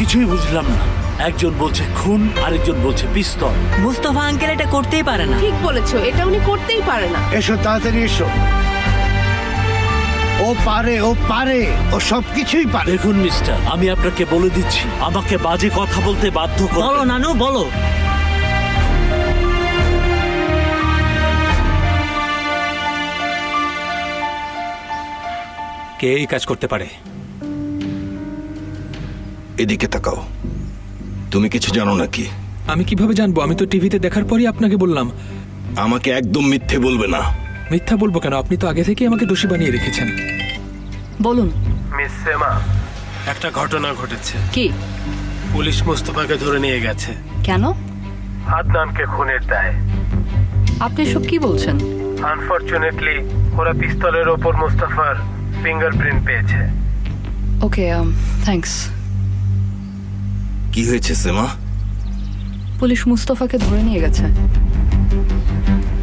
কিছুই বুঝলাম না। একজন বলছে খুন, আরেকজন বলছে পিস্তল। মুস্তফা আঙ্কেল এটা করতেই পারে না। ঠিক বলেছো, এটা উনি করতেই পারে না। এসো তাড়াতাড়ি এসো। ও পারে, ও পারে, ও সবকিছুই পারে। দেখুন মিস্টার, আমি আপনাকে বলে দিচ্ছি, আমাকে বাজে কথা বলতে বাধ্য বলো করো। নানু, বলো। কে এই কাজ করতে পারে? এদিকে তাকাও। তুমি কিছু জানো নাকি? আমি কিভাবে জানবো? আমি তো টিভিতে দেখার পরই আপনাকে বললাম। আমাকে একদম মিথ্যে বলবে না। মিথ্যা বলবো কেন? আপনি তো আগে থেকেই আমাকে দোষী বানিয়ে রেখেছেন। বলুন। মিস সেমা, একটা ঘটনা ঘটেছে। কি? পুলিশ মোস্তফাকে ধরে নিয়ে গেছে কেন? আদনানকে খুনের দায়। আপনি সব কি বলছেন? আনফরচুনেটলি ওরা পিস্তলের ওপর মোস্তফার ফিঙ্গারপ্রিন্ট পেয়েছে। ওকে, থ্যাঙ্কস। কি হয়েছে সেমা? পুলিশ মুস্তফাকে ধরে নিয়ে গেছে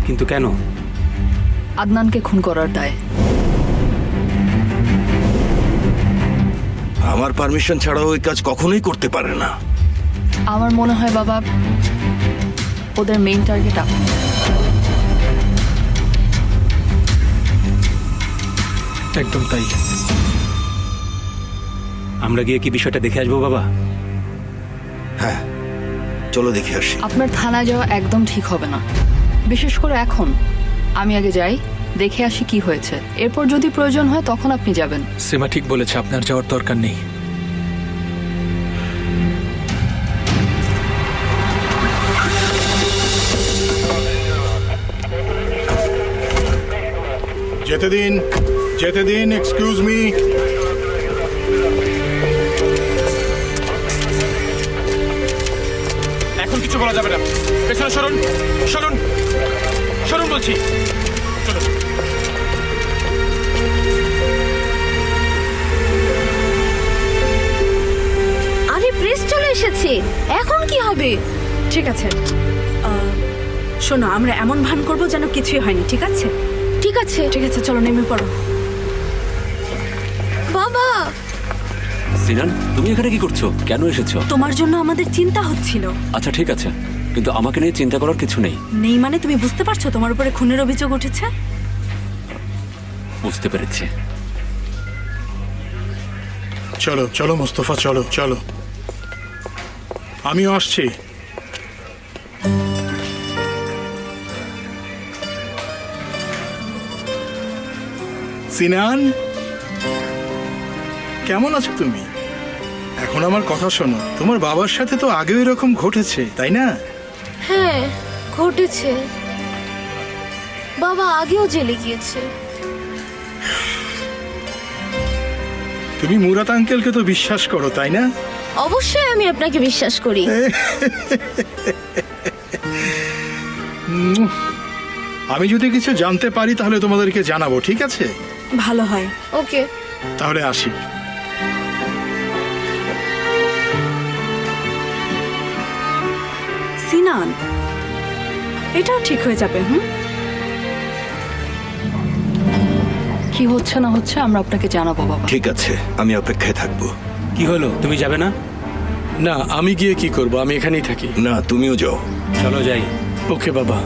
কিন্তু কেন? আদনানকে খুন করার দায়। আমার পারমিশন ছাড়া ওই কাজ কখনোই করতে পারে না। আমার মনে হয় বাবা, ওদের মেইন টার্গেট আপনি। একদম তাই। আমরা গিয়ে কি বিষয়টা দেখে আসবো বাবা? হ্যাঁ, চলো দেখে আসি। আপনার থানায় যাওয়া একদম ঠিক হবে না, বিশেষ করে এখন। আমি আগে যাই, দেখে আসি কি হয়েছে। এরপর যদি প্রয়োজন হয় তখন আপনি যাবেন। সেমা ঠিক বলেছে, আপনার যাওয়ার দরকার নেই। যেতে দিন, যেতে দিন। Excuse me. এখন কিছু বলা যাবে না। পেছনে সরুন, সরুন, সরুন বলছি। চলো। আরে প্রেস চলে এসেছে, এখন কি হবে? ঠিক আছে, শোনো, আমরা এমন ভান করবো যেন কিছুই হয়নি, ঠিক আছে? ঠিক আছে ঠিক আছে, চলো নেমে পড়ো। বাবা। সিনান, তুমি এখানে কি করছো? কেন এসেছো? তোমার জন্য আমাদের চিন্তা হচ্ছিল। আচ্ছা ঠিক আছে, কিন্তু আমাকে নিয়ে চিন্তা করার কিছু নেই। নেই মানে? তুমি বুঝতে পারছো তোমার উপরে খুনের অভিযোগ উঠেছে? বুঝতে পেরেছি। চলো চলো মোস্তফা, চলো চলো। আমিও আসছি। সিনান, কেমন আছো তুমি? এখন আমার কথা শোনো, তোমার বাবার সাথে তো আগেও এরকম ঘটেছে, তাই না? হ্যাঁ, ঘটেছে। বাবা আগেও জেলে গিয়েছে। তুমি মুরাদ আঙ্কেলকে তো বিশ্বাস করো, তাই না? অবশ্যই আমি আপনাকে বিশ্বাস করি। আমি যদি কিছু জানতে পারি তাহলে তোমাদেরকে জানাবো, ঠিক আছে? ভালো হয়। ওকে, তাহলে আসি। সিনান, এটাও ঠিক হয়ে যাবে। কি হচ্ছে না হচ্ছে আমরা আপনাকে জানাবো বাবা। ঠিক আছে, আমি অপেক্ষায় থাকবো। কি হলো, তুমি যাবে না? না, আমি গিয়ে কি করব? আমি এখানেই থাকি। না, তুমিও যাও। চলো যাই। ওকে বাবা।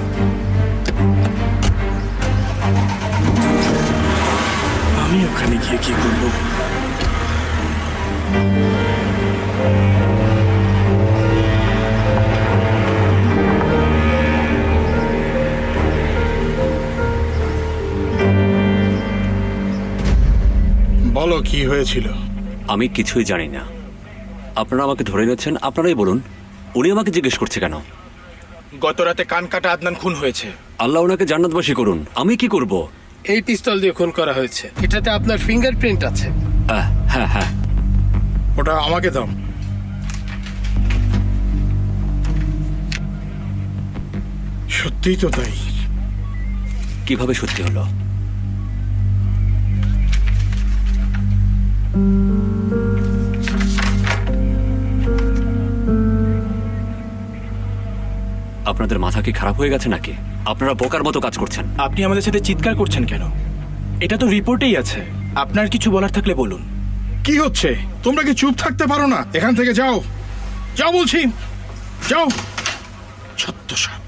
আমি ওখানে গিয়ে কি করব? বলো কি হয়েছিল? আমি কিছুই জানি না। আপনারা আমাকে ধরে এনেছেন, আপনারাই বলুন। উনি আমাকে জিজ্ঞেস করছে কেন? গত রাতে কান কাটা আদনান খুন হয়েছে। আল্লাহ ওনাকে জান্নাতবাসী করুন। আমি কি করব? এই পিস্তল দিয়ে খুন করা হয়েছে। এটাতে আপনার ফিঙ্গারপ্রিন্ট আছে। হ্যাঁ হ্যাঁ। ওটা আমাকে দাও। সত্যিই তো তাই। কিভাবে সত্যি হলো? আপনাদের মাথা কি খারাপ হয়ে গেছে নাকি? আপনারা বোকার মতো কাজ করছেন। আপনি আমাদের সাথে চিৎকার করছেন কেন? এটা তো রিপোর্টেই আছে। আপনার কিছু বলার থাকলে বলুন। কি হচ্ছে? তোমরা কি চুপ থাকতে পারো না? এখান থেকে যাও, যাও বলছি, যাও। ছত্ত সাপ।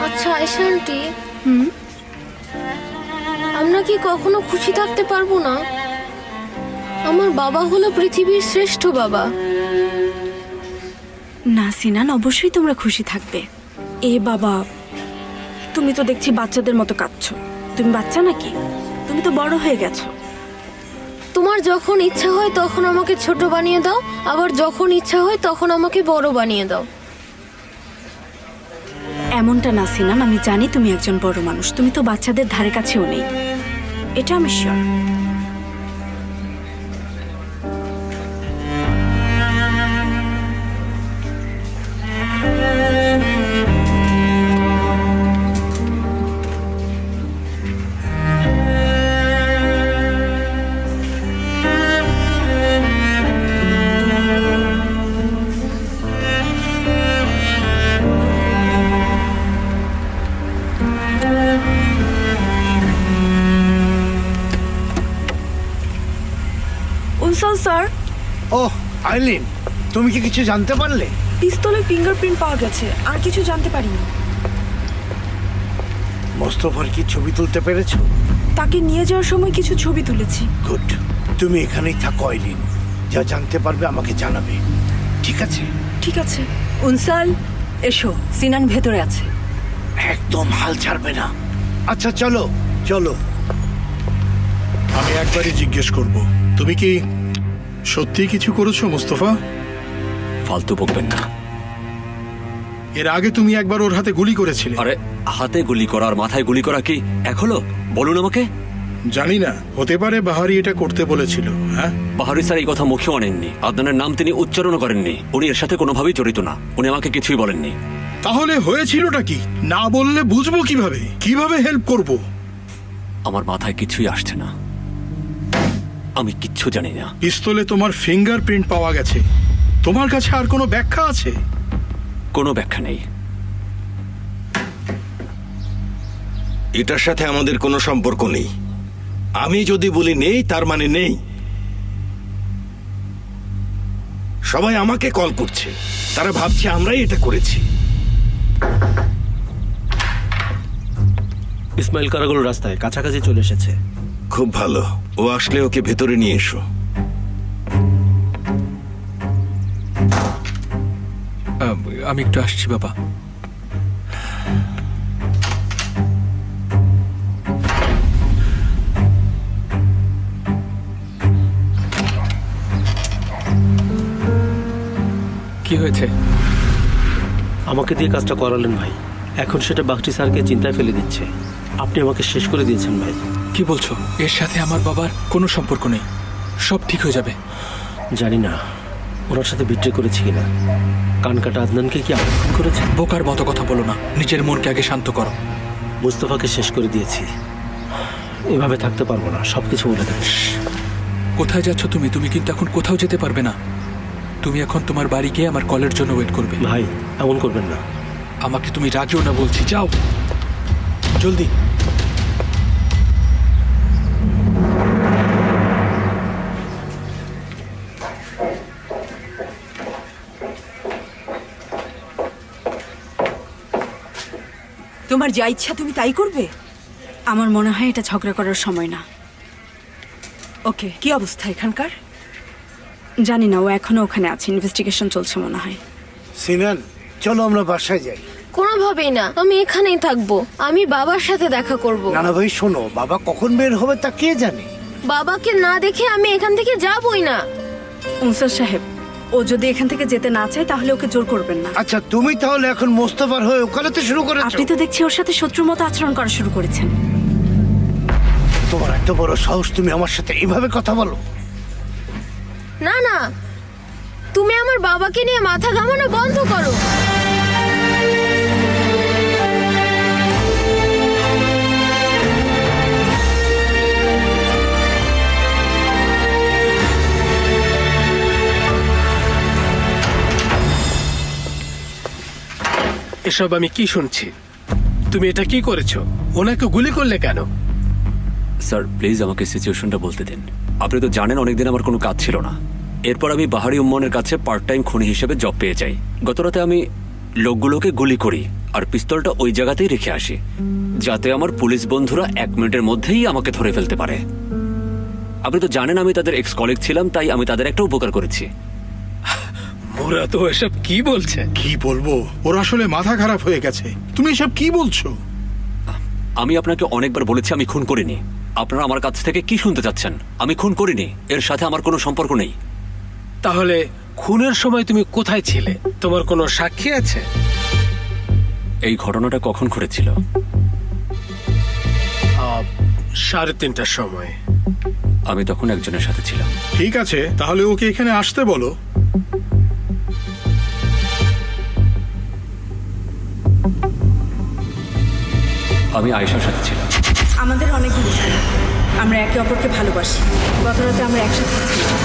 আচ্ছা আয়েশা আন্টি, আমরা কি কখনো খুশি থাকতে পারবো না? আমার বাবা হলো পৃথিবীর শ্রেষ্ঠ বাবা। না সিনান, অবশ্যই তোমরা খুশি থাকবে। এ বাবা, তুমি তো দেখছি বাচ্চাদের মতো কাঁদছো। তুমি বাচ্চা নাকি? তুমি তো বড় হয়ে গেছো। তোমার যখন ইচ্ছা হয় তখন আমাকে ছোট বানিয়ে দাও, আবার যখন ইচ্ছা হয় তখন আমাকে বড় বানিয়ে দাও। এমনটা না সিনান, আমি জানি তুমি একজন বড় মানুষ। তুমি তো বাচ্চাদের ধারে কাছেও নেই, এটা আমি শিওর। উনসাল স্যার, ওহ আইলিন, তুমি কি কিছু জানতে পারলে? পিস্তলে ফিঙ্গারপ্রিন্ট পাওয়া গেছে, আর কিছু জানতে পারিনি। মোস্তফার কি ছবি তুলতে পেরেছো? তাকে নিয়ে যাওয়ার সময় কিছু ছবি তুলেছি। গুড, তুমি এখানেই থাকো আইলিন, যা জানতে পারবে আমাকে জানাবে, ঠিক আছে? ঠিক আছে। উনসাল, এসো, সিনান ভেতরে আছে। একদম হাল ছাড়বে না। আচ্ছা চলো চলো। আমি একবারই জিজ্ঞেস করব, তুমি কি সত্যি কিছু করেছো মোস্তফা? ফালতু বকবেন না। এর আগে তুমি একবার ওর হাতে গুলি করেছিলে। আরে হাতে গুলি করা আর মাথায় গুলি করা কি এক হলো? বলুন আমাকে। জানি না, হতে পারে বাহারি এটা করতে বলেছিল। হ্যাঁ, বাহারি স্যার এই কথা মুখেও আনেননি, আদনানের নাম তিনি উচ্চারণও করেননি। উনি এর সাথে কোনোভাবেই জড়িত না, উনি আমাকে কিছুই বলেননি। তাহলে হয়েছিলটা কি? না বললে বুঝবো কিভাবে? কিভাবে হেল্প করব? আমার মাথায় কিছুই আসছে না, আমি কিচ্ছু জানি না। পিস্তলে তোমার ফিঙ্গারপ্রিন্ট পাওয়া গেছে, তোমার কাছে আর কোনো ব্যাখ্যা আছে? কোনো ব্যাখ্যা নেই। এটার সাথে আমাদের কোনো সম্পর্ক নেই। আমি যদি বলি নেই, তার মানে নেই। সবাই আমাকে কল করছে, তারা ভাবছে আমরাই এটা করেছি। ইসমাইল কারাগুলো রাস্তায় কাছাকাছি চলে এসেছে। খুব ভালো, ও আসলে ওকে ভেতরে নিয়ে এসো। আমি একটু আসছি বাবা। কি হয়েছে? আমাকে দিয়ে কাজটা করালেন ভাই, এখন সেটা বাগচি স্যারকে চিন্তায় ফেলে দিচ্ছে। আপনি আমাকে শেষ করে দিয়েছেন ভাই। কি বলছো? এর সাথে আমার বাবার কোনো সম্পর্ক নেই, সব ঠিক হয়ে যাবে। জানি না ওনার সাথে বিট্রে করেছি কিনা। কান কাটা আদনানকে কি আক্রমণ করেছে? বোকার মতো কথা বলো না, নিজের মনকে আগে শান্ত করো। মুস্তফাকে শেষ করে দিয়েছি, এভাবে থাকতে পারবো না, সবকিছু বলে দেব। কোথায় যাচ্ছ তুমি? তুমি কিন্তু এখন কোথাও যেতে পারবে না। তুমি এখন তোমার বাড়ি গিয়ে আমার কলের জন্য ওয়েট করবে। ভাই এমন করবেন না। আমাকে তুমি রাগিও না বলছি, যাও জলদি। তোমার যা ইচ্ছা তুমি তাই করবে? আমার মনে হয় এটা ঝগড়া করার সময় না। ওকে, কি অবস্থা এখানকার? জানি না, ও এখনো ওখানে আছে, ইনভেস্টিগেশন চলছে মনে হয়। সিনান, চলো আমরা বাসায় যাই। কোনোভাবেই না, আমি এখানেই থাকবো। আমি বাবার সাথে দেখা করব। নানা ভাই শোনো, বাবা কখন বের হবে তা কে জানে। বাবাকে না দেখে আমি এখান থেকে যাবই না। উনসার সাহেব, ও যদি এখান থেকে যেতে না চায় তাহলে ওকে জোর করবেন না। আচ্ছা তুমি তাহলে এখন মোস্তফার হয়ে ওকালতে শুরু করেছো? আপনি তো দেখছি ওর সাথে শত্রুর মতো আচরণ করা শুরু করেছেন। তোমার এত বড় সাহস, তুমি আমার সাথে এইভাবে কথা বলো? না না, তুমি আমার বাবাকে নিয়ে মাথা ঘামানো বন্ধ করো। এসব আমি কি শুনছি? তুমি এটা কি করেছো? ওনাকে গুলি করলে কেন? স্যার প্লিজ আমাকে সিচুয়েশনটা বলতে দিন। আপনি তো জানেন অনেকদিন আমার কোনো কাজ ছিল না। এরপর আমি বাহারি উম্মনের কাছে পার্ট টাইম খুনি হিসেবে জব পেয়ে যাই। গতরাতে আমি লোকগুলোকে গুলি করি আর পিস্তলটা ওই জায়গাতেই রেখে আসি, যাতে আমার পুলিশ বন্ধুরা 1 মিনিটের মধ্যেই আমাকে ধরে ফেলতে পারে। আপনি তো জানেন আমি তাদের এক্স কলিগ ছিলাম, তাই আমি তাদের একটা উপকার করেছি। ওরা তো এসব কি বলছে? কি বলবো, ওর আসলে মাথা খারাপ হয়ে গেছে। তুমি এসব কি বলছো? আমি আপনাকে অনেকবার বলেছি আমি খুন করিনি। আপনারা আমার কাছ থেকে কি শুনতে চাচ্ছেন? আমি খুন করিনি, এর সাথে আমার কোনো সম্পর্ক নেই। তাহলে খুনের সময় তুমি কোথায় ছিলে? তোমার কোনো সাক্ষী আছে? এই ঘটনাটা কখন ঘটেছিল? 3:30টার সময়। আমি তখন একজনের সাথে ছিলাম। ঠিক আছে, তাহলে ওকে এখানে আসতে বলো। আমি আয়েশার সাথে ছিলাম। আমাদের অনেকগুলো ছিল। আমরা একে অপরকে ভালোবাসি। গত রাতে আমরা একসাথে ছিলাম।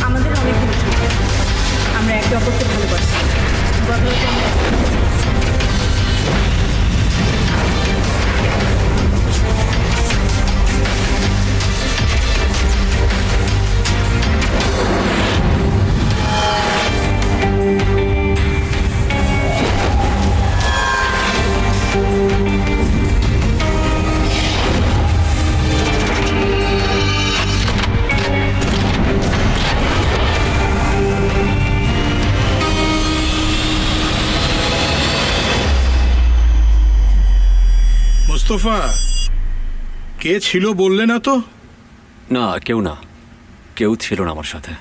আমাদের অনেকগুলো ছিল। আমরা একে অপরকে ভালোবাসি। গত রাতে আমরা মোস্তফা, কে ছিল বললে না তো? না, কেউ না। কেউ ছিল না আমার সাথে।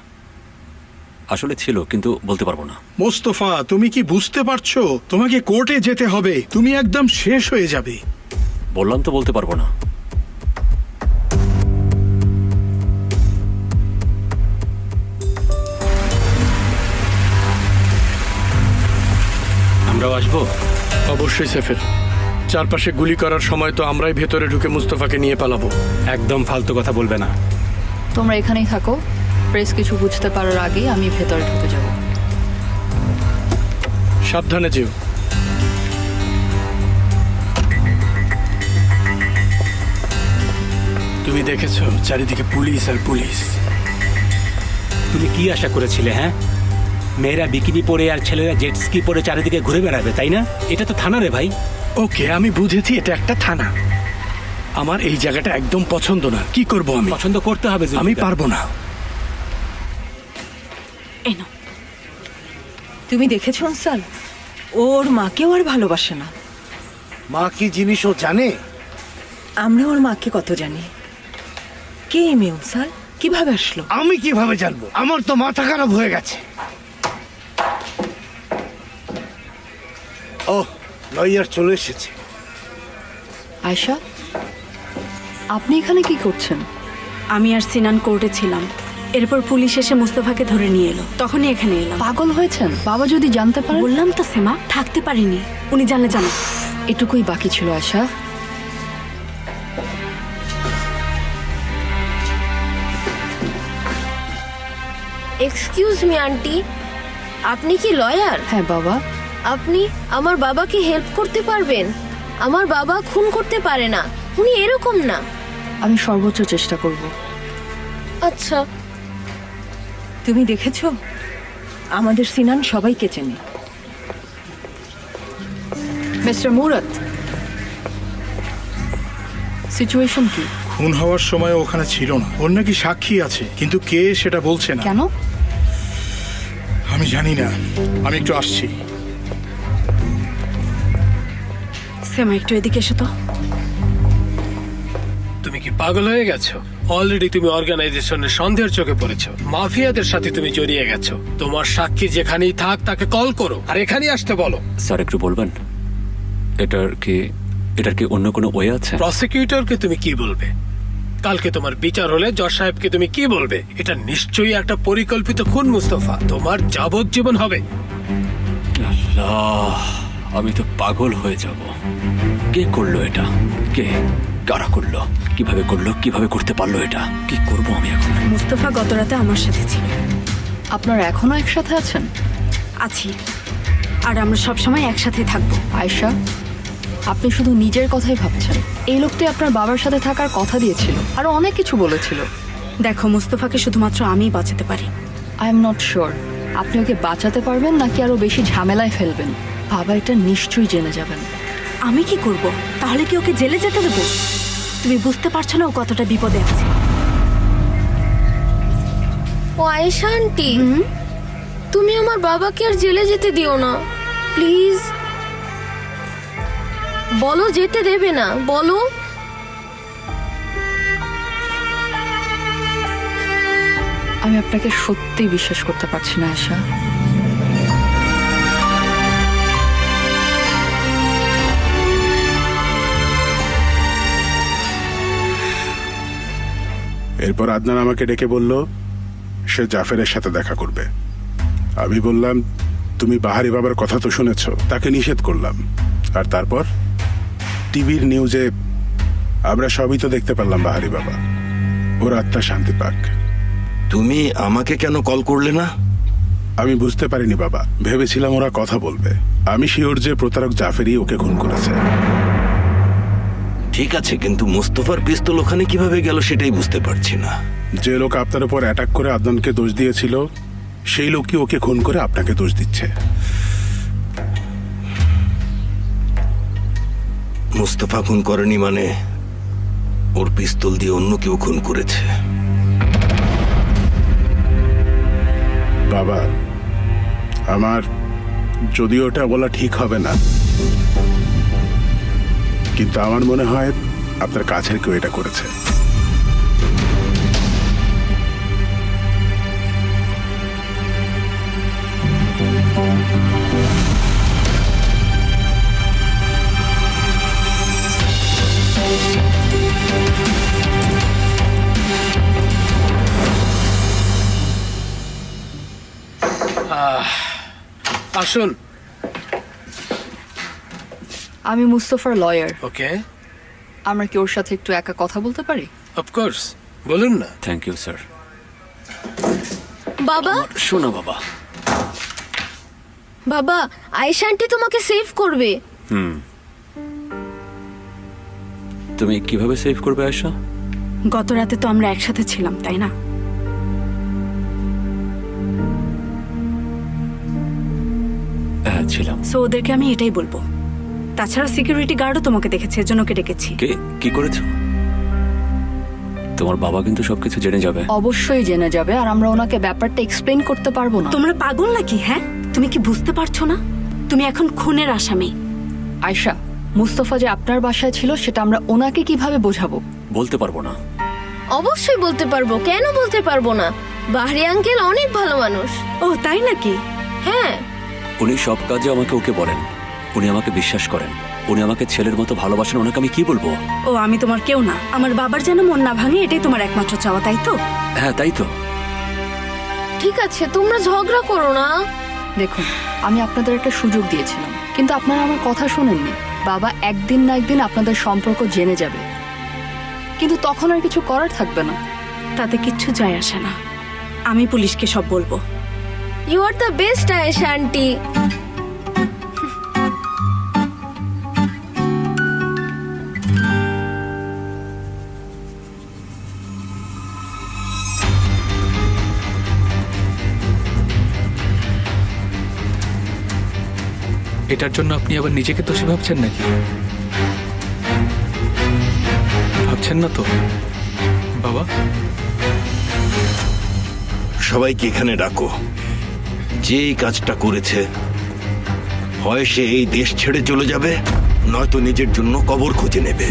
আসলে ছিল, কিন্তু বলতে পারবো না। মোস্তফা, তুমি কি বুঝতে পারছো? তোমাকে কোর্টে যেতে হবে। তুমি একদম শেষ হয়ে যাবে। বললাম তো বলতে পারবো না। আমরাও আসবো? অবশ্যই সেফের। চারপাশে গুলি করার সময় তো আমরাই ভেতরে ঢুকে মুস্তফাকে নিয়ে পালাবো। একদম ফালতু কথা বলবে না। তোমরা এখানেই থাকো। প্রেস কিছু বুঝতে পারার আগেই আমি ভেতরে ঢুকে যাব। সাবধানে যেও। তুমি দেখেছো চারিদিকে পুলিশ আর পুলিশ। তুমি কি আশা করেছিলে? হ্যাঁ, মেয়েরা বিকিনি পরে আর ছেলেরা জেট স্কি পরে চারিদিকে ঘুরে বেড়াবে, তাই না? এটা তো থানা রে ভাই। ওকে, আমি বুঝেছি এটা একটা থানা। আমার এই জায়গাটা একদম পছন্দ না। কি করব আমি? পছন্দ করতে হবে। আমি পারবো না। এনো। তুমি দেখেছো অনসাল, ওর মাকেও আর ভালোবাসে না। মা কি জিনিস ও জানে? আমরা ওর মাকে কত জানি। কে এই মেয়ে অনসাল? কিভাবে আসলো? আমি কিভাবে জানবো? আমার তো মাথা খারাপ হয়ে গেছে। ও, লয়ার চলে এসেছে। আয়শা, আপনি এখানে কি করছেন? আমি আর সিনান কোর্টে ছিলাম। এরপর পুলিশ এসে মুস্তফাকে ধরে নিয়ে এলো। তখনই এখানে এলাম। পাগল হয়েছেন? বাবা যদি জানতে পারে? বললাম তো সেমা, থাকতে পারিনি। উনি জানলে জানো। এটুকুই বাকি ছিল আয়শা। এক্সকিউজ মি আন্টি, আপনি কি লয়ার? হ্যাঁ বাবা। আপনি আমার বাবাকে হেল্প করতে পারবেন? আমার বাবা খুন করতে পারে না, উনি এরকম না। আমি সর্বোচ্চ চেষ্টা করব। আচ্ছা। তুমি দেখেছো, আমাদের সিনান সবাইকে চেনে। মিস্টার মুরাদ, সিচুয়েশন কি? খুন হওয়ার সময় ওখানে ছিল না। ওর নাকি সাক্ষী আছে, কিন্তু কে সেটা বলছে না। কেন? আমি জানি না। আমি একটু আসছি। সেমা, একটু এদিকে এসো তো। তুমি কি পাগল হয়ে গেছো? অলরেডি তুমি অর্গানাইজেশনের সন্দেহের চোখে পড়েছো, মাফিয়াদের সাথে তুমি জড়িয়ে গেছো। তোমার সাক্ষী যেখানেই থাক তাকে কল করো আর এখানেই আসতে বলো। স্যার একটু বলবেন এটার কি অন্য কোনো ওয়ে আছে? প্রসিকিউটরকে তুমি কি বলবে? কালকে তোমার বিচার হলে জজ সাহেবকে তুমি কি বলবে? এটা নিশ্চয়ই একটা পরিকল্পিত খুন মুস্তফা, তোমার যাবজ্জীবন হবে। আল্লাহ, আমি তো পাগল হয়ে যাব। কে করলো এটা? কারা করলো? কিভাবে করতে পারলো এটা? কি করব আমি এখন? মুস্তফা গত রাতে আমার সাথে ছিল। আপনারা এখনো একসাথে আছেন? আছি, আর আমরা সবসময় একসাথে থাকবো। আয়েশা, আপনি শুধু নিজের কথাই ভাবছেন। এই লোকটি আপনার বাবার সাথে থাকার কথা দিয়েছিল, আরো অনেক কিছু বলেছিল। দেখো, মুস্তফাকে শুধুমাত্র আমিই বাঁচাতে পারি। আই এম নট শিওর আপনি ওকে বাঁচাতে পারবেন নাকি আরো বেশি ঝামেলায় ফেলবেন। বাবা এটা নিশ্চয়ই জেনে যাবেন। আমি কি করব? তাহলে কি ওকে জেলে যেতে দেবো? তুমি বুঝতে পারছো না ও কতটা বিপদে আছে। ও আয়েশা আন্টি, তুমি আমার বাবাকে আর জেলে যেতে দিও না প্লিজ। বলো যেতে দেবে না, বলো। আমি আপনাকে সত্যি বিশ্বাস করতে পারছি না আয়েশা। এরপর আদনান আমাকে ডেকে বলল সে জাফরের সাথে দেখা করবে। আমি বললাম তুমি বাহারি বাবার কথা তো শুনেছ, তাকে নিষেধ করলাম। আর তারপর টিভির নিউজে আমরা সবই তো দেখতে পারলাম বাহারি বাবা। ওর আত্মা শান্তি পাক। তুমি আমাকে কেন কল করলে না? আমি বুঝতে পারিনি বাবা, ভেবেছিলাম ওরা কথা বলবে। আমি শিওর যে প্রতারক জাফেরই ওকে খুন করেছে। ঠিক আছে, কিন্তু মুস্তফার পিস্তল ওখানে কিভাবে গেল সেটাই বুঝতে পারছি না। যে লোক আপনার উপর অ্যাটাক করে আদনানকে দোষ দিয়েছিল সেই লোকই ওকে খুন করে আপনাকে দোষ দিচ্ছে। মুস্তফা খুন করেনি মানে ওর পিস্তল দিয়ে অন্য কেউ খুন করেছে। বাবা, আমার যদিও ওটা বলা ঠিক হবে না, কিন্তু আমার মনে হয় আপনার কাছের কেউ এটা করেছে। আসুন। আমি মুস্তফার লয়ার। ওকে, আমরা কি ওর সাথে একটু একা কথা বলতে পারি? অফকোর্স, বলুন না। Thank you sir. বাবা, শোনো বাবা, বাবা আয়েশা আন্টি তোমাকে সেভ করবে। তুমি কিভাবে সেভ করবে আয়েশা? গত রাতে তো আমরা একসাথে ছিলাম, তাই না? হ্যাঁ ছিলাম। সো ওদেরকে আমি এটাই বলবো। তাছাড়া সিকিউরিটি গার্ডও তোমাকে দেখেছে, এর জন্য ওকে ডেকেছি। কি করেছো? তোমার বাবা কিন্তু সবকিছু জেনে যাবে। অবশ্যই জেনে যাবে, আর আমরা ওনাকে ব্যাপারটা এক্সপ্লেইন করতে পারবো না। তোমরা পাগল নাকি? হ্যাঁ, তুমি কি বুঝতে পারছো না? তুমি এখন খুনের আসামি। আয়েশা, মুস্তফা যে আপনার বাসায় ছিল সেটা আমরা ওনাকে কিভাবে বোঝাবো? বলতে পারবো না। অবশ্যই বলতে পারবো, কেন বলতে পারবো না? বাহরি আঙ্কেল অনেক ভালো মানুষ। ও তাই নাকি? হ্যাঁ, উনি সব কাজে আমাকে ওকে বলেন। উনি আমাকে বিশ্বাস করেন। উনি আমাকে ছেলের মতো ভালোবাসেন। ওনাকে আমি কি বলবো? ও আমি তোমার কেউ না। আমার বাবার যেন মন না ভাঙে, এটাই তোমার একমাত্র চাওয়া, তাই তো? হ্যাঁ তাই তো। ঠিক আছে, তোমরা ঝগড়া করো না। দেখুন, আমি আপনাদের একটা সুযোগ দিয়েছিলাম, কিন্তু আপনারা আমার কথা শোনেননি। বাবা একদিন না একদিন আপনাদের সম্পর্ক জেনে যাবে, কিন্তু তখন আর কিছু করার থাকবে না। তাতে কিচ্ছু যায় আসে না। আমি পুলিশকে সব বলবো। You are the best Ayesha aunty. এটার জন্য আপনি আবার নিজেকে দোষী ভাবছেন নাকি? ভাবছেন না তো বাবা? সবাইকে এখানে ডাকো। যে এই কাজটা করেছে হয় সে এই দেশ ছেড়ে চলে যাবে, নয়তো নিজের জন্য কবর খুঁজে নেবে।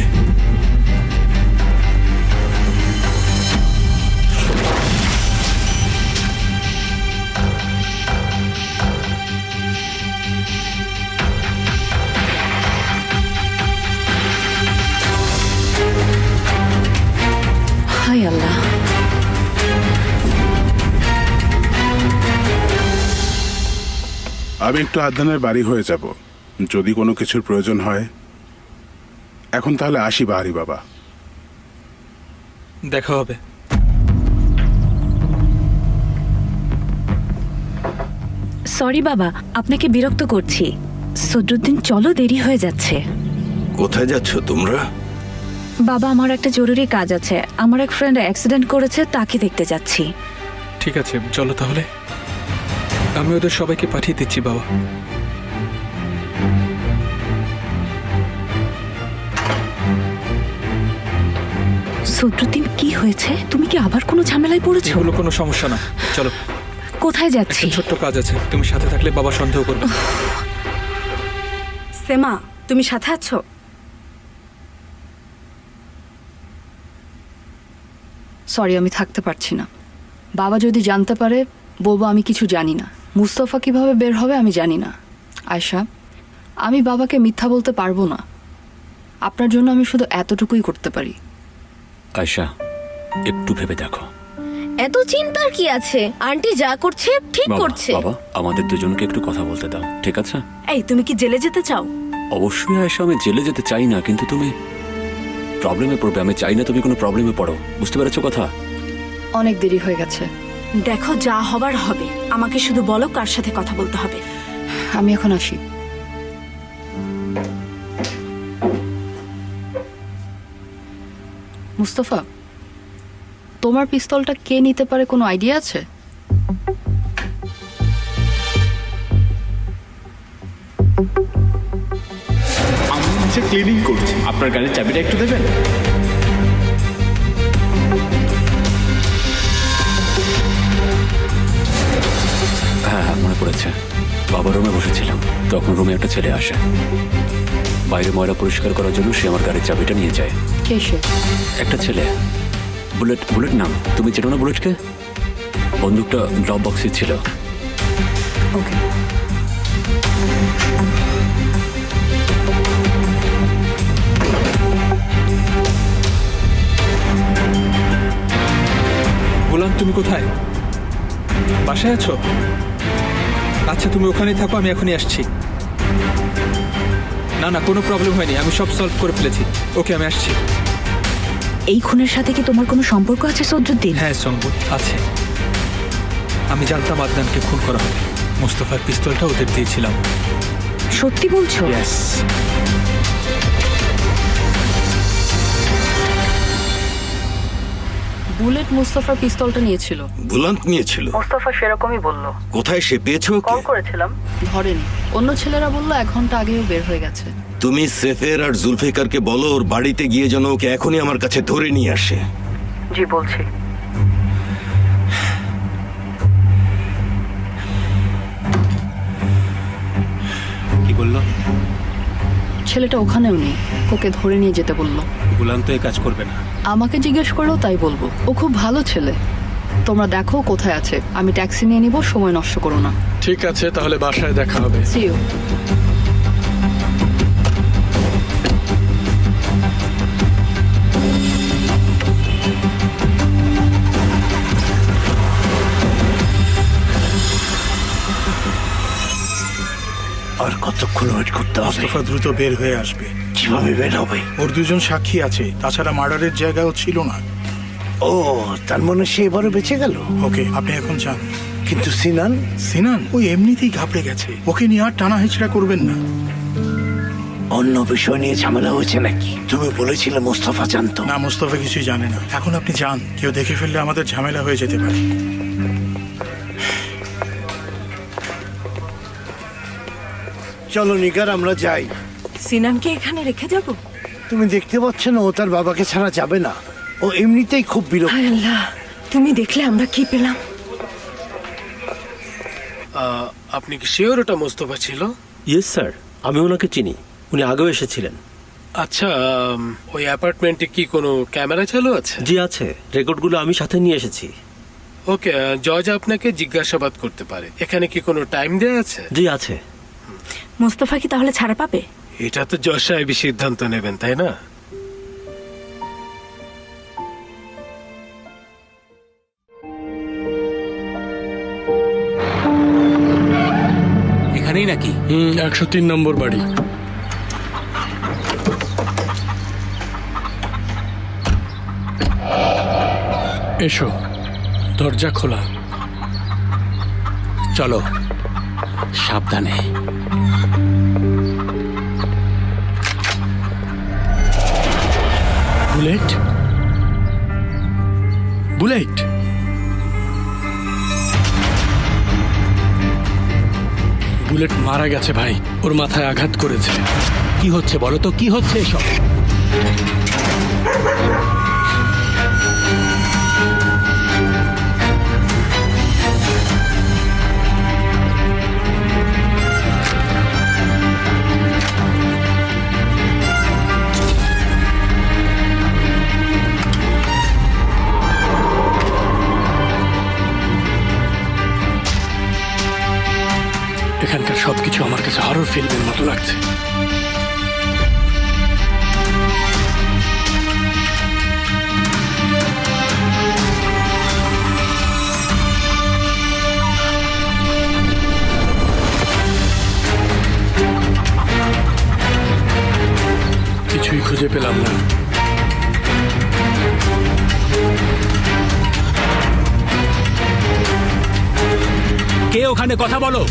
আমি একটু আদনানের বাড়ি হয়ে যাব, যদি কোনো কিছুর প্রয়োজন হয়। এখন তাহলে আসি বাহারি বাবা। দেখা হবে। সরি বাবা, আপনাকে বিরক্ত করছি। সদরুদ্দিন, চলো, দেরি হয়ে যাচ্ছে। কোথায় যাচ্ছ তোমরা? বাবা, আমার একটা জরুরি কাজ আছে। আমার এক ফ্রেন্ড অ্যাক্সিডেন্ট করেছে, তাকে দেখতে যাচ্ছি। ঠিক আছে, চলো তাহলে। আমি ওদের সবাইকে পাঠিয়ে দিচ্ছি বাবা। সদরুদ্দিন, কি হয়েছে? তুমি কি আবার কোনো ঝামেলায় পড়েছো? এগুলো কোনো সমস্যা না, চলো। কোথায় যাচ্ছি? একটা ছোট্ট কাজ আছে, তুমি সাথে থাকলে বাবা সন্দেহ করবে। সেমা, তুমি সাথে আছো? সরি, আমি থাকতে পারছি না। বাবা যদি জানতে পারে, বলবো আমি কিছু জানি না। মুস্তফা কিভাবে বের হবে আমি জানি না। আয়শা, আমি বাবাকে মিথ্যা বলতে পারবো না। আপনার জন্য আমি শুধু এতটুকুই করতে পারি। আয়শা, একটু ভেবে দেখো। এত চিন্তার কি আছে? আন্টি যা করছে ঠিক বাবা, করছে। বাবা, আমাদের দুজনকে একটু কথা বলতে দাও, ঠিক আছে? এই, তুমি কি জেলে যেতে চাও? অবশ্যই আয়শা, আমি জেলে যেতে চাই না, কিন্তু তুমি প্রবলেমে পড়বে। আমি চাই না তুমি কোনো প্রবলেমে পড়ো, বুঝতে পেরেছো কথা? অনেক দেরি হয়ে গেছে। দেখো, যা হবার হবে। আমাকে শুধু বলো কার সাথে কথা বলতে হবে। আমি এখন আসি। মুস্তফা, তোমার পিস্তলটা কে নিতে পারে কোনো আইডিয়া আছে? আমি নিচে ক্লিনিং করছি, আপনার গাড়ির চাবিটা একটু দেবেন? হ্যাঁ হ্যাঁ, মনে পড়েছে। বাবার রুমে বসেছিলাম, তখন রুমে একটা ছেলে আসে। বাইরে ময়লা পরিষ্কার করার জন্য সে আমার গাড়ির চাবিটা নিয়ে যায়। কে সে? একটা ছেলে, বুলেট। বুলেট নাম, তুমি চেনো না বুলেটকে? বন্দুকটা ড্রপ বক্সে ছিল। ওকে। বললাম, তুমি কোথায়? বাসায় আছো? আচ্ছা, তুমি ওখানেই থাকো, আমি এখনই আসছি। না না, কোনো প্রবলেম হয়নি, আমি সব সলভ করে ফেলেছি। ওকে, আমি আসছি। এই খুনের সাথে কি তোমার কোনো সম্পর্ক আছে সদরুদ্দিন? হ্যাঁ, সম্ভব আছে। আমি জানতাম আদনানকে খুন করা হবে। মুস্তফার পিস্তলটা ওদের দিয়েছিলাম। সত্যি বলছো? ইয়েস। বুলেট মুস্তফার পিস্তলটা নিয়েছিল। বুলান্ত নিয়েছিল? মুস্তফা সেরকমই বলল। কোথায় সে পেয়েছো? কল করেছিলাম, ধরেনি। অন্য ছেলেরা বললো 1 ঘন্টা আগেও বের হয়ে গেছে। তুমি সেফের আর জুলফিকারকে বলো ওর বাড়িতে গিয়ে যেন ওকে এখনই আমার কাছে ধরে নিয়ে আসে। জি, বলছি। কি বললো? ছেলেটা ওখানেও নেই, ওকে ধরে নিয়ে যেতে বললো। বুলান তো এই কাজ করবে না। আমাকে জিজ্ঞেস করলেও তাই বলবো। ও খুব ভালো ছেলে। তোমরা দেখো কোথায় আছে, আমি ট্যাক্সি নিয়ে নিব, সময় নষ্ট করো না। ঠিক আছে, তাহলে বাসায় দেখা হবে। See you. আর কতক্ষণ ওয়েট করতে হবে? মুস্তফা দ্রুত বের হয়ে আসবে। কিভাবে বের হবে? ওর 2 জন সাক্ষী আছে, তাছাড়া মার্ডারের জায়গাও ছিল না। ও, তার মানে সে এবারে বেঁচে গেল। ওকে, আপনি এখন যান। কিন্তু সিনান? সিনান ওই এমনিতেই ঘাবড়ে গেছে, ওকে নিয়ে আর টানা হেঁচড়া করবেন না। অন্য বিষয় নিয়ে ঝামেলা হয়েছে নাকি? তুমি বলেছিলে মোস্তফা জানতো। না, মোস্তফা কিছুই জানে না। এখন আপনি যান, কেউ দেখে ফেললে আমাদের ঝামেলা হয়ে যেতে পারে। চলো নিগার, আমরা যাই। সিনানকে এখানে রেখে যাব? তুমি দেখতে পাচ্ছ না ও তার বাবাকে ছাড়া যাবে না। ও এমনিতেই খুব বিরক্ত। হায় আল্লাহ, তুমি দেখলে আমরা কি পেলাম? আপনি কি শিওর ওটা মোস্তফা ছিল? ইয়েস স্যার, আমি ওনাকে চিনি, উনি আগেও এসেছিলেন। আচ্ছা, ওই অ্যাপার্টমেন্টে কি কোনো ক্যামেরা চালু আছে? জি আছে, রেকর্ডগুলো আমি সাথে নিয়ে এসেছি। ওকে, জজ আপনাকে জিজ্ঞাসাবাদ করতে পারে। এখানে কি কোনো টাইম দেয়া আছে? জি আছে। মুস্তফা কি তাহলে ছাড়া পাবে? এটা তো জজ সাহেবই সিদ্ধান্ত নেবেন, তাই না? এখানেই নাকি? 103 নম্বর বাড়ি। এসো, দরজা খোলা। চলো, সাবধানে। বুলেট, বুলেট, বুলেট মারা গেছে ভাই, ওর মাথায় আঘাত করেছে। কি হচ্ছে বলো তো, কি হচ্ছে এসব? এখানকার সবকিছু আমার কাছে হরর ফিল্মের মতো লাগছে। কিছুই খুঁজে পেলাম না। কে ওখানে? কথা বলো।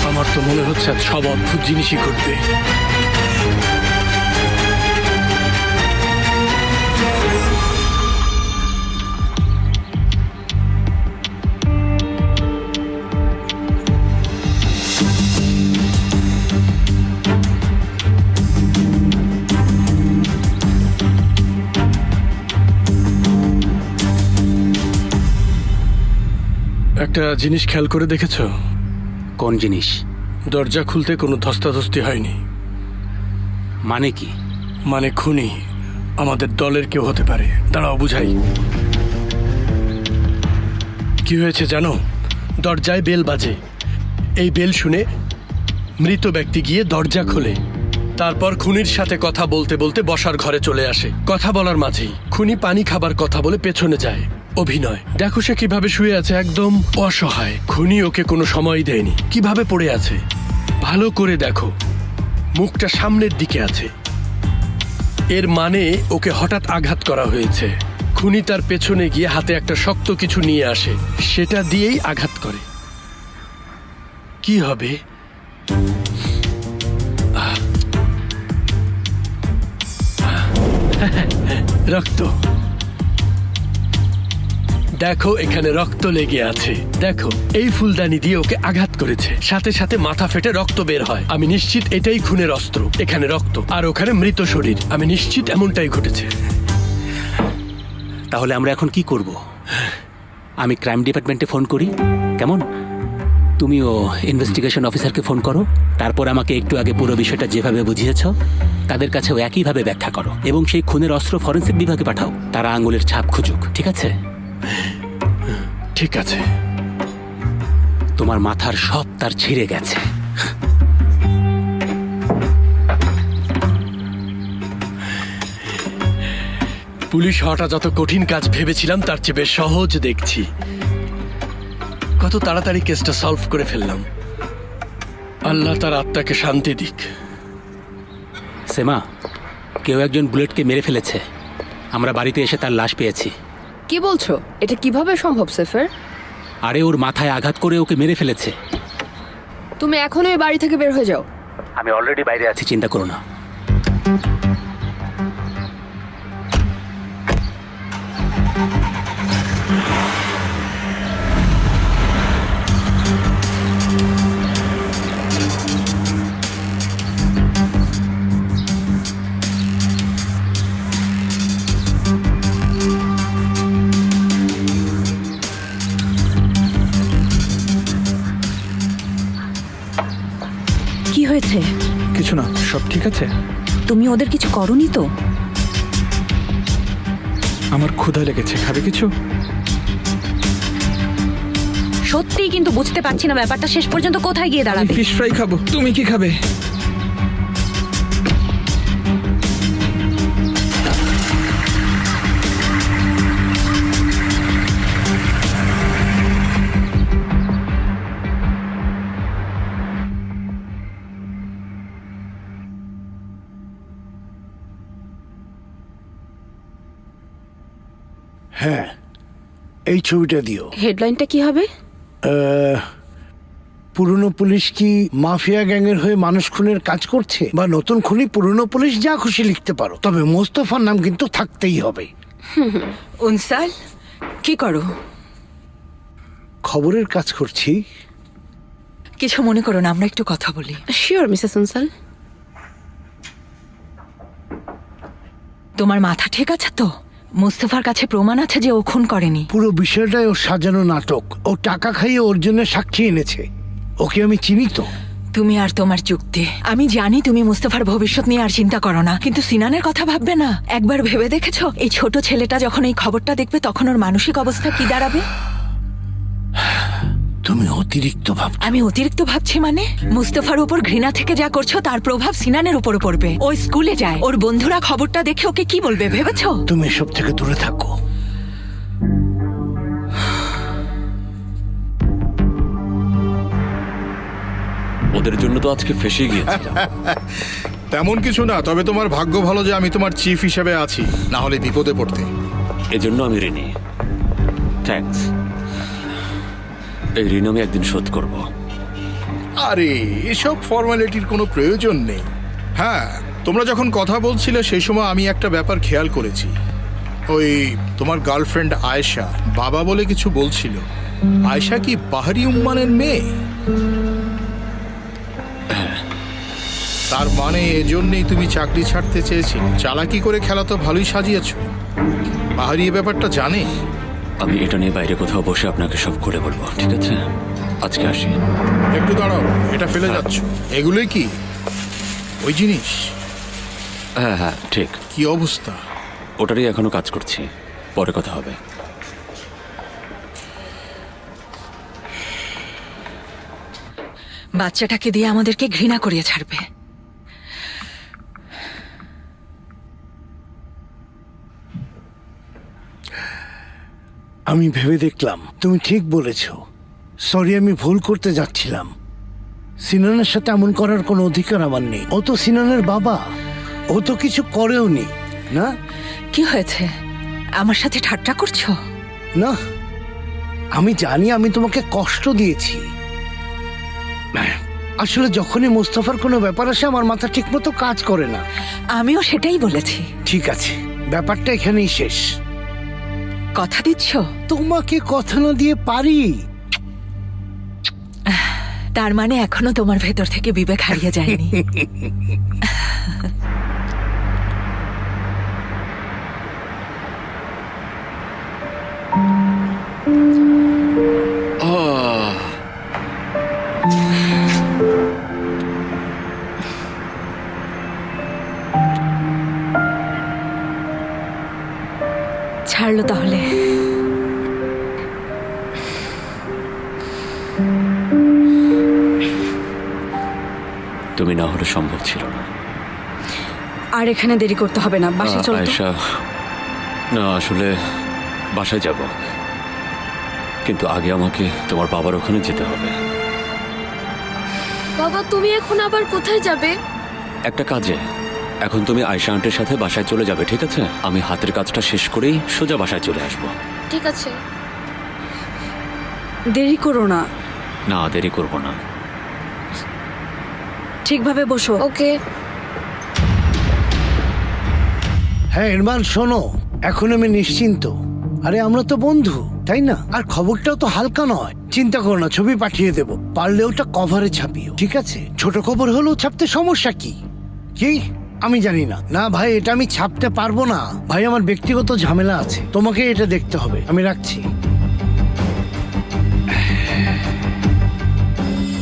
আমার তো মনে হচ্ছে আজ সব অদ্ভুত জিনিসই ঘটবে। একটা জিনিস খেয়াল করে দেখেছো? কোন জিনিস? দরজা খুলতে কোনো ধস্তাধস্তি হয়নি। মানে কি? মানে খুনি আমাদের দলের কেউ হতে পারে। দাঁড়াও বুঝাই। কি হয়েছে জানো? দরজায় বেল বাজে। এই বেল শুনে মৃত ব্যক্তি গিয়ে দরজা খোলে। তারপর খুনির সাথে কথা বলতে বলতে বসার ঘরে চলে আসে। কথা বলার মাঝেই খুনি পানি খাবার কথা বলে পেছনে যায়। অভিনয় দেখো, সে কিভাবে শুয়ে আছে, একদম অসহায়। খুনি ওকে কোনো সময় দেয়নি। কিভাবে পড়ে আছে ভালো করে দেখো, মুখটা সামনের দিকে আছে। এর মানে ওকে হঠাৎ আঘাত করা হয়েছে। খুনি তার পেছনে গিয়ে হাতে একটা শক্ত কিছু নিয়ে আসে, সেটা দিয়েই আঘাত করে। কি হবে? রক্ত। দেখো, এখানে রক্ত লেগে আছে। দেখো, এই ফুলদানি দিয়ে ওকে আঘাত করেছে, সাথে সাথে মাথা ফেটে রক্ত বের হয়। আমি নিশ্চিত এটাই খুনের অস্ত্র। এখানে রক্ত আর ওখানে মৃত শরীর। আমি নিশ্চিত এমনটাই ঘটেছে। তাহলে আমরা এখন কি করব? আমি ক্রাইম ডিপার্টমেন্টে ফোন করি, কেমন? তুমিও ইনভেস্টিগেশন অফিসারকে ফোন করো। তারপর আমাকে একটু আগে পুরো বিষয়টা যেভাবে বুঝিয়েছ তাদের কাছেও একইভাবে ব্যাখ্যা করো, এবং সেই খুনের অস্ত্র ফরেন্সিক বিভাগে পাঠাও। তারা আঙুলের ছাপ খুঁজুক, ঠিক আছে? ঠিক আছে। তোমার মাথার সব তার ছিঁড়ে গেছে। পুলিশ হওয়াটা যত কঠিন কাজ ভেবেছিলাম তার চেয়ে বেশ সহজ দেখছি। কত তাড়াতাড়ি কেসটা সলভ করে ফেললাম। আল্লাহ তার আত্মাকে শান্তি দিক। সেমা, কেউ একজন বুলেটকে মেরে ফেলেছে। আমরা বাড়িতে এসে তার লাশ পেয়েছি। কি বলছো? এটা কিভাবে সম্ভব সেফের? আরে ওর মাথায় আঘাত করে ওকে মেরে ফেলেছে। তুমি এখনই বাড়ি থেকে বের হয়ে যাও। আমি অলরেডি বাইরে আছি, চিন্তা করো না। কি হয়েছে? কিছু না, সব ঠিক আছে। তুমি ওদের কিছু করনি তো? আমার ক্ষুধা লেগেছে, খাবে কিছু? সত্যিই কিন্তু বুঝতে পারছি না ব্যাপারটা শেষ পর্যন্ত কোথায় গিয়ে দাঁড়াবে। ফিশ ফ্রাই খাবো, তুমি কি খাবে? হ্যাঁ, এই ছবিটা দিও। হেডলাইনটা কি হবে? পুরনো পুলিশ কি মাফিয়া গ্যাংয়ের হয়ে মানুষ খুনের কাজ করছে, বা নতুন খুনি পুরনো পুলিশ, যা খুশি লিখতে পারো, তবে মোস্তফার নাম কিন্তু থাকতেই হবে। উনসাল, কি করো? খবরের কাজ করছি। কিছু মনে করো না, আমরা একটু কথা বলি। শিওর মিসেস উনসাল। তোমার মাথা ঠিক আছে তো? মুস্তফার কাছে প্রমাণ আছে যে ও খুন করেনি। পুরো বিষয়টাই ওর সাজানো নাটক। ও টাকা খাইয়ে ওর জন্য সাক্ষী এনেছে। ওকে আমি চিনি তো। তুমি আর তোমার যুক্তি। আমি জানি তুমি মুস্তফার ভবিষ্যৎ নিয়ে আর চিন্তা করো না, কিন্তু সিনানের কথা ভাববে না? একবার ভেবে দেখেছো এই ছোট ছেলেটা যখন এই খবরটা দেখবে তখন ওর মানসিক অবস্থা কি দাঁড়াবে? তুমি অতিরিক্ত ভাব। আমি অতিরিক্ত ভাবছি মানে? মুস্তফার উপর ঘৃণা থেকে যা করছো তার প্রভাব সিনানের উপরও পড়বে। ও স্কুলে যায়, ওর বন্ধুরা খবরটা দেখে ওকে কি বলবে ভেবেছো? তুমি এসব থেকে দূরে থাকো। ওদের জন্য তো আজকে ফেসে গিয়েছে। তেমন কিছু না, তবে তোমার ভাগ্য ভালো যে আমি তোমার চিফ হিসেবে আছি, না হলে বিপদে পড়তে। এজন্য আমি ঋণী। থ্যাঙ্কস। এই ঋণ আমি একদিন শোধ করব। আরে এসব ফর্মালিটির কোনো প্রয়োজন নেই। হ্যাঁ, তোমরা যখন কথা বলছিলে সেই সময় আমি একটা ব্যাপার খেয়াল করেছি। ওই তোমার গার্লফ্রেন্ড আয়েশা বাবা বলে কিছু বলছিল। আয়েশা কি বাহারি উম্মানের মেয়ে? তার মানে এজন্যই তুমি চাকরি ছাড়তে চেয়েছিলে? চালাকি করে খেলা তো ভালোই সাজিয়েছো। বাহারি এ ব্যাপারটা জানে? আমি এটা নিয়ে বাইরে কোথাও বসে আপনাকে সব করে বলবো, ঠিক আছে? আজকে আসি। একটু দাঁড়াও, এটা ফেলে যাচ্ছ। এগুলোই কি ওই জিনিস? হ্যাঁ হ্যাঁ, ঠিক। কি অবস্থা? ওটারই এখনো কাজ করছি, পরে কথা হবে। বাচ্চাটাকে দিয়ে আমাদেরকে ঘৃণা করিয়ে ছাড়বে। আমি ভেবে দেখলাম তুমি ঠিক বলেছ। সরি, আমি ভুল করতে যাচ্ছিলাম। সিনানের সাথে এমন করার কোনো অধিকার আমার নেই। ও তো সিনানের বাবা, ও তো কিছু করেও নি। না, কি হয়েছে? আমার সাথে ঠাট্টা করছো? না, আমি জানি আমি তোমাকে কষ্ট দিয়েছি। আসলে যখনই মোস্তফার কোনো ব্যাপার আসে আমার মাথা ঠিকমতো কাজ করে না। আমিও সেটাই বলেছি। ঠিক আছে, ব্যাপারটা এখানেই শেষ। কথা দিচ্ছ? তোমাকে কথা না দিয়ে পারি? তার মানে এখনো তোমার ভেতর থেকে বিবেক হারিয়ে যায়নি। ছাড়লো তাহলে। তুমি না হলে সম্ভব ছিল না। আর এখানে দেরি করতে হবে না, বাসায় চলো তো। আয়েশা, না আসলে বাসায় যাব, কিন্তু আগে আমাকে তোমার বাবার ওখানে যেতে হবে। বাবা, তুমি এখন আবার কোথায় যাবে? একটা কাজে। এখন তুমি আয়েশা আন্টির সাথে বাসায় চলে যাবে, ঠিক আছে? আমি হাতের কাজটা শেষ করেই সোজা বাসায় চলে আসবো। ঠিক আছে। দেরি করো না। না, দেরি করবো না। ঠিকভাবে বসো। ওকে। হ্যাঁ ইরমান, শোনো, এখন আমি নিশ্চিন্ত। আরে আমরা তো বন্ধু, তাই না? আর খবরটাও তো হালকা নয়। চিন্তা করো না, ছবি পাঠিয়ে দেব। পারলে ওটা কভারে ছাপিও, ঠিক আছে? ছোট খবর হলেও ছাপতে সমস্যা কি? কি আমি জানি না। না ভাই, এটা আমি ছাপতে পারবো না ভাই, আমার ব্যক্তিগত ঝামেলা আছে। তোমাকে এটা দেখতে হবে। আমি রাখছি।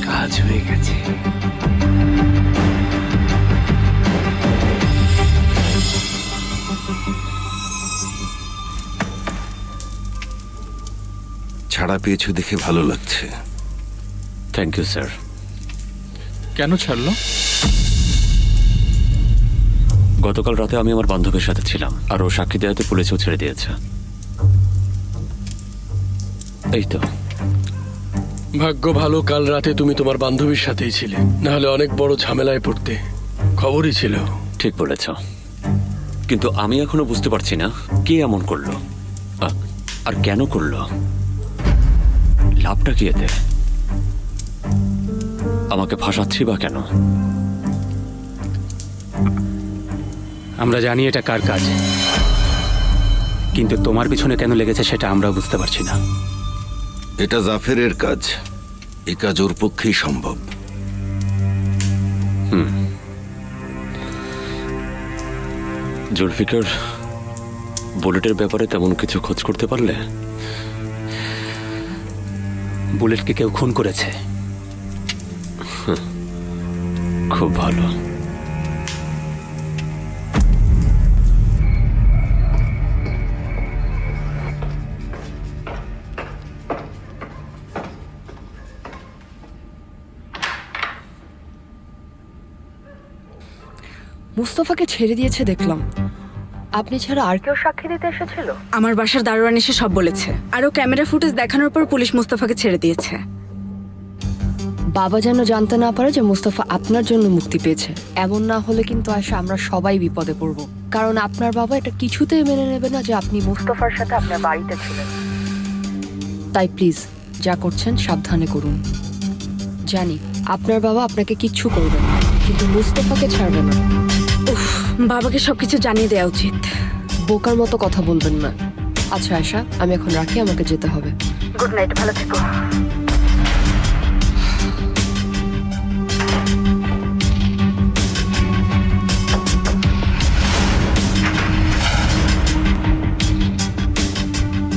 কাজ হয়ে গেছে। ছাড়া পেয়েছো দেখে ভালো লাগছে। Thank you sir. কেন ছাড়লো? গতকাল রাতে আমি আমার বান্ধবীর সাথে ছিলাম, আর ও সাক্ষী দেওয়াতে পুলিশেও ছেড়ে দিয়েছে। এই তো। ভাগ্য ভালো কাল রাতে তুমি তোমার বান্ধবীর সাথেই ছিলে, না হলে অনেক বড় ঝামেলায় পড়তে। খবরই ছিল। ঠিক বলেছ, কিন্তু আমি এখনো বুঝতে পারছি না কে এমন করলো। আর কেন করলো? লাভটা কি এতে? আমাকে ফাঁসাচ্ছি বা কেন? আমরা জানি এটা কার কাজ, কিন্তু তোমার পিছনে কেন লেগেছে সেটা আমরা বুঝতে পারছি না। এটা জাফেরের কাজ, এ কাজ ওর পক্ষেই সম্ভব। জুলফিকার, বুলেটের ব্যাপারে তেমন কিছু খোঁজ করতে পারলে? বুলেটকে কেউ খুন করেছে। খুব ভালো। মুস্তফাকে ছেড়ে দিয়েছে দেখলাম। আপনি ছাড়া আর কেউ সাক্ষী দিতে এসেছিল? আমার বাসার দারোয়ান এসে সব বলেছে, আরও ক্যামেরা ফুটেজ দেখানোর পর পুলিশ মুস্তফাকে ছেড়ে দিয়েছে। বাবা যেন জানতে না পারে যে মুস্তফা আপনার জন্য মুক্তি পেয়েছে। এমন না হলে কিন্তু আয়শা আমরা সবাই বিপদে পড়ব, কারণ আপনার বাবা এটা কিছুতেই মেনে নেবে না যে আপনি মুস্তফার সাথে আপনার বাড়িতে ছিলেন। তাই প্লিজ যা করছেন সাবধানে করুন। জানি আপনার বাবা আপনাকে কিচ্ছু করবেন না, কিন্তু মুস্তফাকে ছাড়বে না। উফ, বাবাকে সবকিছু জানিয়ে দেওয়া উচিত। বোকার মতো কথা বলবেন না। আচ্ছা আয়শা, আমি এখন রাখি, আমাকে যেতে হবে। গুড নাইট, ভালো থেকো।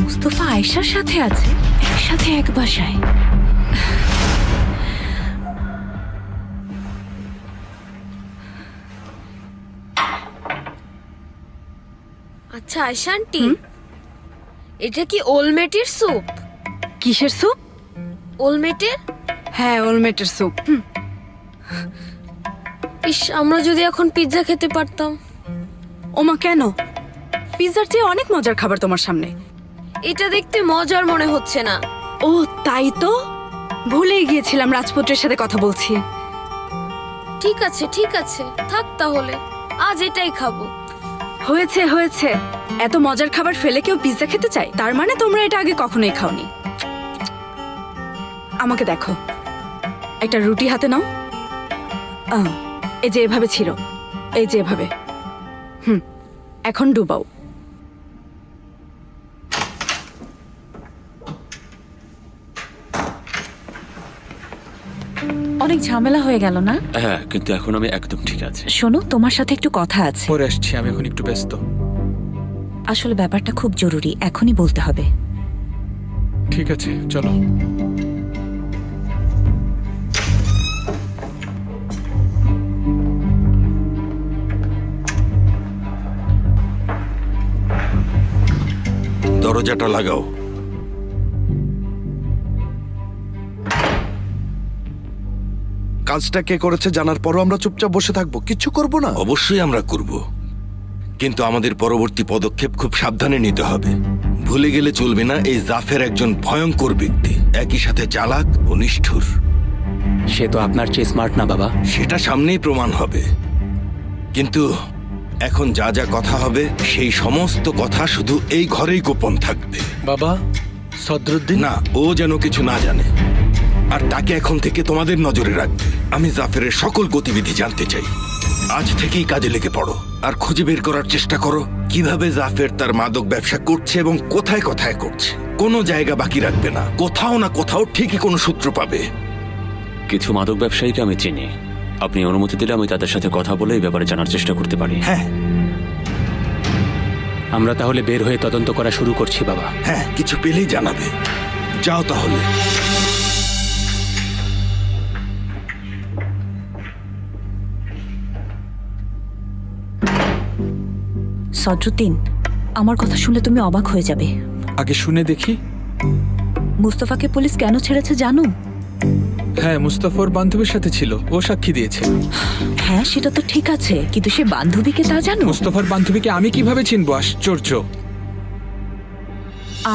মুস্তফা আয়েশার সাথে আছে, একসাথে এক বাসায়। আচ্ছা আয়শা আন্টি, এটা কি ওলমেটের স্যুপ? কিসের স্যুপ? ওলমেটের? হ্যাঁ, ওলমেটের স্যুপ। ইস, আমরা যদি এখন পিৎজা খেতে পারতাম। ওমা, কেন? পিৎজার চেয়ে অনেক মজার খাবার তোমার সামনে। এটা দেখতে মজার মনে হচ্ছে না। ও তাই তো, ভুলেই গিয়েছিলাম রাজপুত্রের সাথে কথা বলছি। ঠিক আছে ঠিক আছে, থাক তাহলে, আজ এটাই খাবো। হয়েছে হয়েছে, এত মজার খাবার ফেলে কেউ পিৎজা খেতে চায়? তার মানে তোমরা এটা আগে কখনোই খাওনি। আমাকে দেখো, একটা রুটি হাতে নাও। এই যে এভাবে ছিল, এই যে এভাবে। এখন ডুবাও। অনেক ঝামেলা হয়ে গেল না? হ্যাঁ, কিন্তু এখন আমি একদম ঠিক আছে। শোনো, তোমার সাথে একটু কথা আছে। পরে আসছি, আমি এখন একটু ব্যস্ত। আসলে ব্যাপারটা খুব জরুরি, এখনই বলতে হবে। ঠিক আছে, চলো। দরজাটা লাগাও। কাজটা কে করেছে জানার পরও আমরা চুপচাপ বসে থাকবো, কিচ্ছু করব না? অবশ্যই আমরা করব, কিন্তু আমাদের পরবর্তী পদক্ষেপ খুব সাবধানে নিতে হবে। ভুলে গেলে চলবে না, এই জাফের একজন ভয়ঙ্কর ব্যক্তি, একই সাথে চালাক ও নিষ্ঠুর। সে তো আপনার চেয়ে স্মার্ট না বাবা। সেটা সামনেই প্রমাণ হবে, কিন্তু এখন যা যা কথা হবে সেই সমস্ত কথা শুধু এই ঘরেই গোপন থাকবে। বাবা, সদরুদ্দিন না, ও যেন কিছু না জানে, আর তাকে এখন থেকে তোমাদের নজরে রাখবে। আমি জাফেরের সকল গতিবিধি জানতে চাই। আজ থেকেই কাজে লেগে পড়ো আর খুঁজে বের করার চেষ্টা করো কিভাবে জাফের তার মাদক ব্যবসা করছে এবং কোথায় কোথায় করছে। কোনো জায়গা বাকি রাখবে না, কোথাও না কোথাও ঠিকই কোনো সূত্র পাবে। কিছু মাদক ব্যবসায়ীকে আমি চিনি, আপনি অনুমতি দিলে আমি তাদের সাথে কথা বলে এই ব্যাপারে জানার চেষ্টা করতে পারি। হ্যাঁ, আমরা তাহলে বের হয়ে তদন্ত করা শুরু করছি বাবা। হ্যাঁ, কিছু পেলেই জানাবে। যাও তাহলে। সদরুদ্দিন, আমার কথা শুনলে তুমি অবাক হয়ে যাবে। আগে শুনে দেখি। মুস্তফাকে পুলিশ কেন ছেড়েছে জানো? হ্যাঁ, মুস্তাফার বান্ধবীর সাথে ছিল, ও সাক্ষী দিয়েছে। হ্যাঁ, সেটা তো ঠিক আছে, কিন্তু সে বান্ধবীকে তা জানো? মুস্তাফার বান্ধবীকে আমি কিভাবে চিনবো? আশ্চর্য।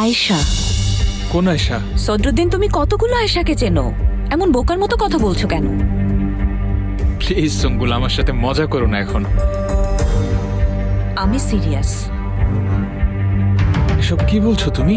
আয়েশা। কোন আয়েশা? সদরুদ্দিন, তুমি কতগুলো আয়েশাকে চেনো? এমন বোকার মতো কথা বলছো কেন? প্লিজ সঙ্গুল, আমার সাথে মজা করো না এখন। আমি সিরিয়াস। এসব কি বলছো তুমি?